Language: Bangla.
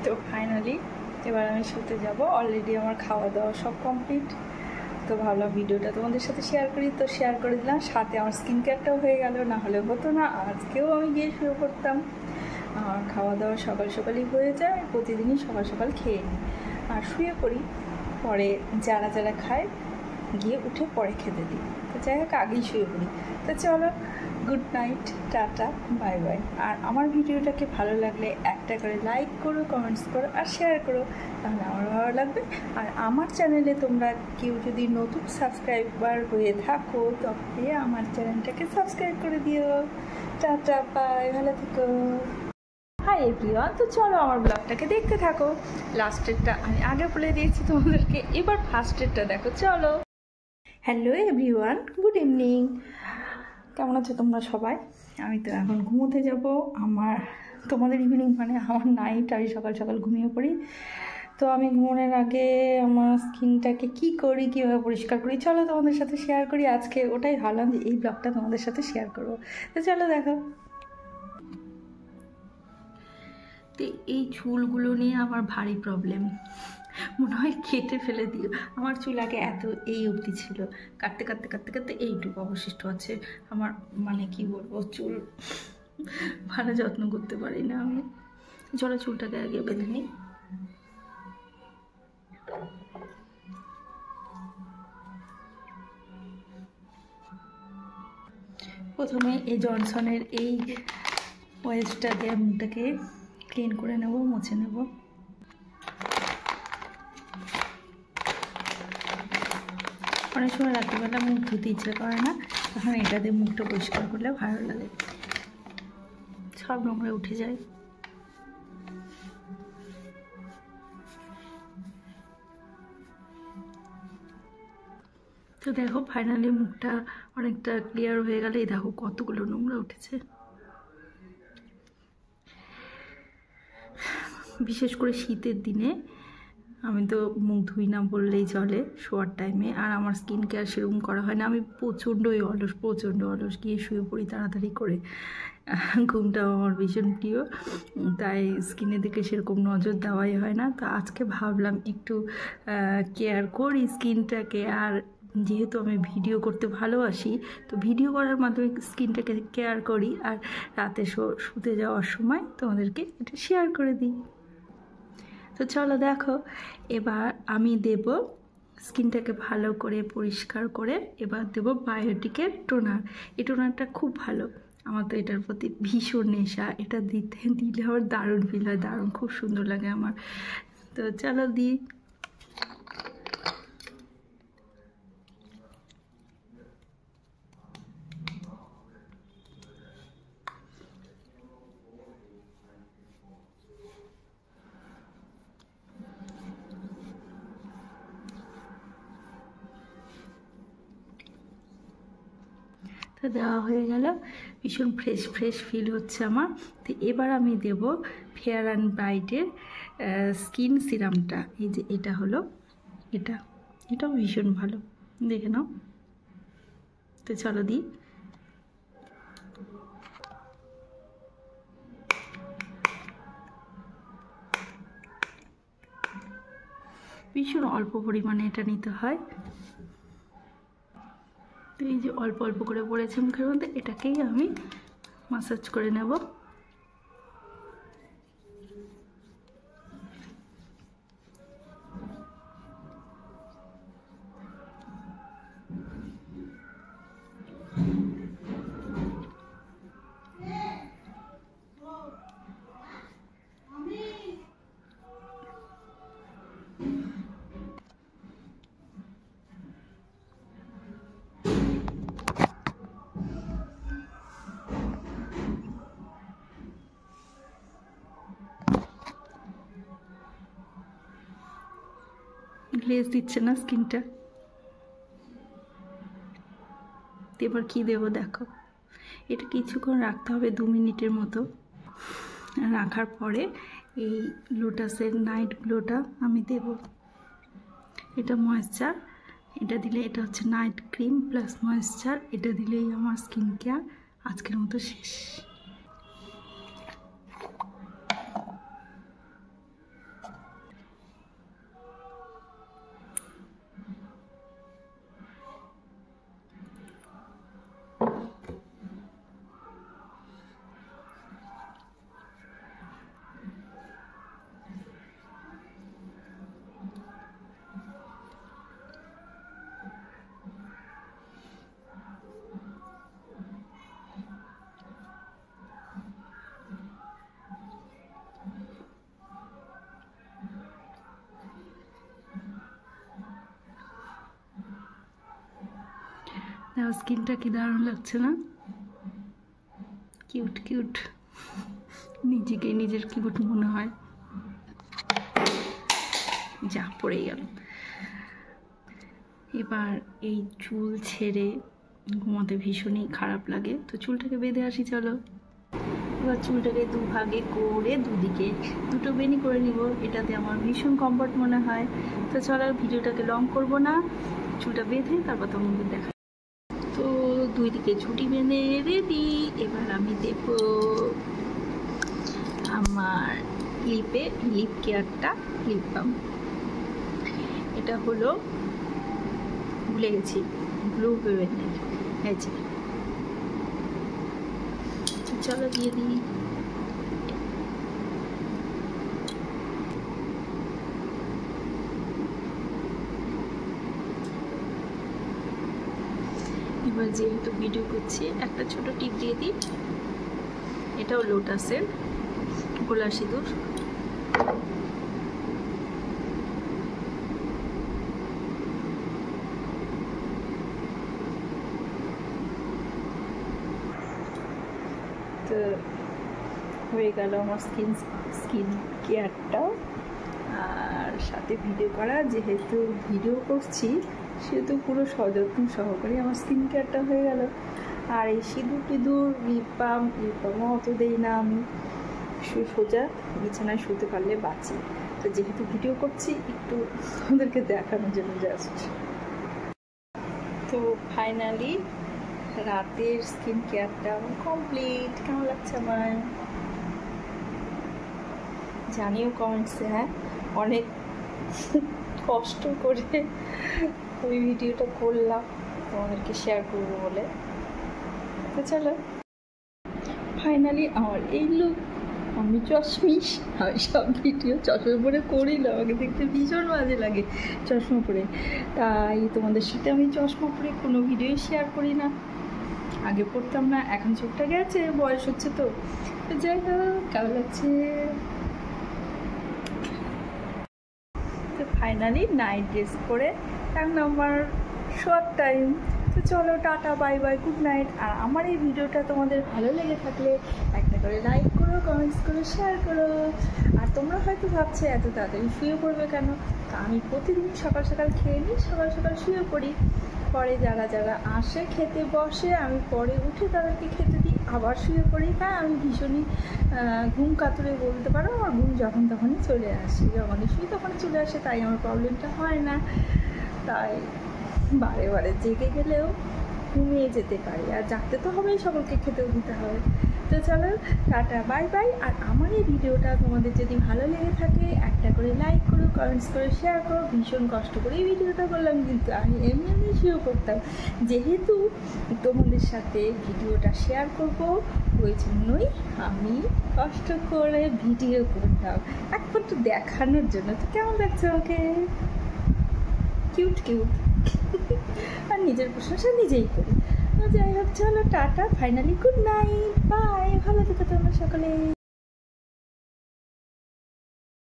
তো ফাইনালি এবার আমি শুতে যাব। অলরেডি আমার খাওয়া দাওয়া সব কমপ্লিট। তো ভাবলাম ভিডিওটা তোমাদের সাথে শেয়ার করি, তো শেয়ার করে দিলাম। সাথে আমার স্কিন কেয়ারটাও হয়ে গেল, না হলে হতো না। আজকেও আমি গিয়ে শুয়ে পড়তাম। আর খাওয়া দাওয়া সকাল সকালই হয়ে যায়, প্রতিদিনই সকাল সকাল খেয়ে নিই আর শুয়ে পড়ি। পরে যারা যারা খায় গিয়ে উঠে পরে খেতে দিই। তো যাই হোক, আগেই শুয়ে পড়ি। তো চলো, good night, tata, bye bye. আর আমার ভিডিওটাকে ভালো লাগলে একটা করে লাইক করো, কমেন্টস করো আর শেয়ার করো, তাহলে আমার ভালো লাগবে। আর আমার চ্যানেলে তোমরা কেউ যদি নতুন সাবস্ক্রাইবার হয়ে থাকো তবে আমার চ্যানেলটাকে সাবস্ক্রাইব করে দিও। টাটা, বাই, ভালো থেকো। হাই এভরিওয়ান, তো চলো আমার ব্লগটাকে দেখতে থাকো। লাস্টেরটা আমি আগে বলে দিয়েছি তোমাদেরকে, এবার ফার্স্টেরটা দেখো, চলো। Hello everyone, good evening. কেমন আছো তোমরা সবাই? আমি তো এখন ঘুমোতে যাব। তোমাদের ইভিনিং মানে আমার নাইট। আমি সকাল সকাল ঘুমিয়ে পড়ি। তো আমি ঘুমানোর আগে আমার স্কিনটাকে কীভাবে পরিষ্কার করি চলো তোমাদের সাথে শেয়ার করি। আজকে ওটাই ভাবলাম যে এই ব্লগটা তোমাদের সাথে শেয়ার করবো। তো চলো দেখো। তো এই চুলগুলো নিয়ে আমার ভারী প্রবলেম, মনে হয় কেটে ফেলে দিও। আমার চুল আগে এত এই অবধি ছিল, কাটতে কাটতে কাটতে কাটতে এইটুকু অবশিষ্ট আছে। আমার মানে কি বলবো, চুল ভালো যত্ন করতে পারি না আমি। চলো চুলটাকে আগে বেঁধে নিই। প্রথমে এই জনসনের এই ওয়েস্টটা দিয়ে মুখটাকে ক্লিন করে নেব, মুছে নেব। অনেক সময় রাত্রিবেলা মুখ ধুতে ইচ্ছে করে না, তখন এটা দিয়ে মুখটা পরিষ্কার করলে ভালো লাগে, সব নোংরা উঠে যায়। তো দেখো ফাইনালি মুখটা অনেকটা ক্লিয়ার হয়ে গেলে, এই দেখো কতগুলো নোংরা উঠেছে। বিশেষ করে শীতের দিনে আমি তো মুখ ধুই না বললেই চলে শোয়ার টাইমে। আর আমার স্কিন কেয়ার সেরকম করা হয় না। আমি প্রচণ্ড অলস গিয়ে শুয়ে পড়ি তাড়াতাড়ি করে। ঘুমটাও আমার ভীষণ প্রিয়, তাই স্কিনের দিকে সেরকম নজর দেওয়াই হয় না। তো আজকে ভাবলাম একটু কেয়ার করি স্কিনটাকে। আর যেহেতু আমি ভিডিও করতে ভালোবাসি, তো ভিডিও করার মাধ্যমে স্কিনটাকে কেয়ার করি। আর রাতে শুতে যাওয়ার সময় তোমাদেরকে এটা শেয়ার করে দিই। তো চলো দেখো, এবার আমি দেব স্কিনটাকে ভালো করে পরিষ্কার করে, এবার দেব বায়োটিকের টোনার। এই টোনারটা খুব ভালো, আমার তো এটার প্রতি ভীষণ নেশা। এটা দিলে আমার দারুণ ফিল হয়, দারুণ, খুব সুন্দর লাগে আমার। তো চলো দিই। তো দেওয়া হয়ে গেল, ভীষণ ফ্রেশ ফিল হচ্ছে আমার। তো এবার আমি দেব ফেয়ার অ্যান্ড ব্রাইটের স্কিন সিরামটা। এই যে এটা হলো, এটাও ভীষণ ভালো, দেখে নাও। তো চলো দিই। ভীষণ অল্প পরিমাণে এটা নিতে হয়। তো এই যে অল্প অল্প করে পড়েছে মুখের মধ্যে, এটাকেই আমি মাসাজ করে নেব। গ্লেজ দিচ্ছে না স্কিনটা। এবার কি দেবো দেখো, এটা কিছুক্ষণ রাখতে হবে, 2 মিনিটের মতো। রাখার পরে এই লোটাসের নাইট গ্লোটা আমি দেব। এটা ময়েশ্চার, এটা দিলে, এটা হচ্ছে নাইট ক্রিম প্লাস ময়েশ্চার। এটা দিলেই আমার স্কিন কেয়ার আজকের মতো শেষ। স্কিনটা কি দারুণ লাগছে না? কিউট কিউট, নিজেকে নিজের কিউট মনে হয়। যা পড়ে গেল। এবার এই চুল ছেড়ে ঘুমাতে ভীষণই খারাপ লাগে, তো চুলটাকে বেঁধে আসি চলো। এবার চুলটাকে দুভাগে করে দুদিকে দুটো বেনি করে নিব, এটাতে আমার ভীষণ কমফর্ট মনে হয়। তো চলো ভিডিওটাকে লং করব না, চুলটা বেঁধে তারপর তোমাদের দেখা। তো দুই দিকে ছুটি বেঁধে রেডি। এবার আমি দেব আমার লিপে লিপ কেয়ারটা লিপ বাম। এটা হলো ভুলে গেছি, ব্লু হেভেনের। এই যে চলো দিয়ে দিই। এবার যেহেতু ভিডিও করছি একটা ছোট টিপ দিয়ে দিই, এটাও লোটাসের গোলা সিঁদুর। তো হয়ে গেল আমার স্কিন কেয়ারটাও, আর সাথে ভিডিও করা। যেহেতু ভিডিও করছি সেহেতু পুরো সযত্ন সহকারে আমার স্কিন কেয়ারটা হয়ে গেল। আর এই সিঁদুর টিঁদুর লিপ বামও অত দেই না আমি, সোজা বিছানায় শুতে পারলে বাঁচি। তো যেহেতু ভিডিও করছি একটু ওদেরকে দেখানোর জন্য জাস্ট। তো ফাইনালি রাতের স্কিন কেয়ারটা কমপ্লিট। কেমন লাগছে আমার জানিও কমেন্টসে। হ্যাঁ, অনেক কষ্ট করে ওই ভিডিওটা করলাম তোমাদেরকে শেয়ার করবো বলে। তো চলো ফাইনালি আমার এই লুক। আমি চশমিশ, আমি সব ভিডিও চশমা পরে করি না, আমাকে দেখতে ভীষণ বাজে লাগে চশমা পরে। তাই তোমাদের সাথে আমি চশমা পরে কোনো ভিডিওই শেয়ার করি না। আগে পড়তাম না, এখন চোখটা গেছে, বয়স হচ্ছে। তো যাই হোক, কেমন লাগছে? তো ফাইনালি নাইট ড্রেস পরে এখন আমার শোয়ার টাইম। তো চলো tata, bye bye, good night. আর আমার এই ভিডিওটা তোমাদের ভালো লেগে থাকলে একটা করে লাইক করো, কমেন্টস করো, শেয়ার করো। আর তোমরা হয়তো ভাবছো এত তাড়াতাড়ি শুয়ে পড়বে কেন? তা আমি প্রতিদিন সকাল সকাল খেয়ে নিই, সকাল সকাল শুয়ে পড়ি। পরে যারা যারা আসে খেতে বসে, আমি পরে উঠে তাদেরকে খেতে দিই, আবার শুয়ে পড়ি। হ্যাঁ, আমি ভীষণই ঘুম কাতুরে বলতে পারো। আমার ঘুম যখন তখনই চলে আসে, যখনই শুই তখনই চলে আসে, তাই আমার প্রবলেমটা হয় না। তাই বারে বারে জেগে গেলেও ঘুমিয়ে যেতে পারি, আর জাগতে তো হবেই, সকলকে খেতেও দিতে হবে। তো চলো টাটা, বাই বাই। আর আমার এই ভিডিওটা তোমাদের যদি ভালো লেগে থাকে একটা করে লাইক করো, কমেন্টস করে শেয়ার করো। ভীষণ কষ্ট করে এই ভিডিওটা করলাম, কিন্তু আমি এমনি শুরু করতাম। যেহেতু তোমাদের সাথে ভিডিওটা শেয়ার করবো ওই জন্যই আমি কষ্ট করে ভিডিও করতাম, একমাত্র দেখানোর জন্য। তো কেমন লাগছে আমাকে? Cute cute. আর নিজের প্রশংসা নিজেই করি। যাই হোক, চলো tata, finally good night, bye. ভালো থেকো তোমরা সকলে।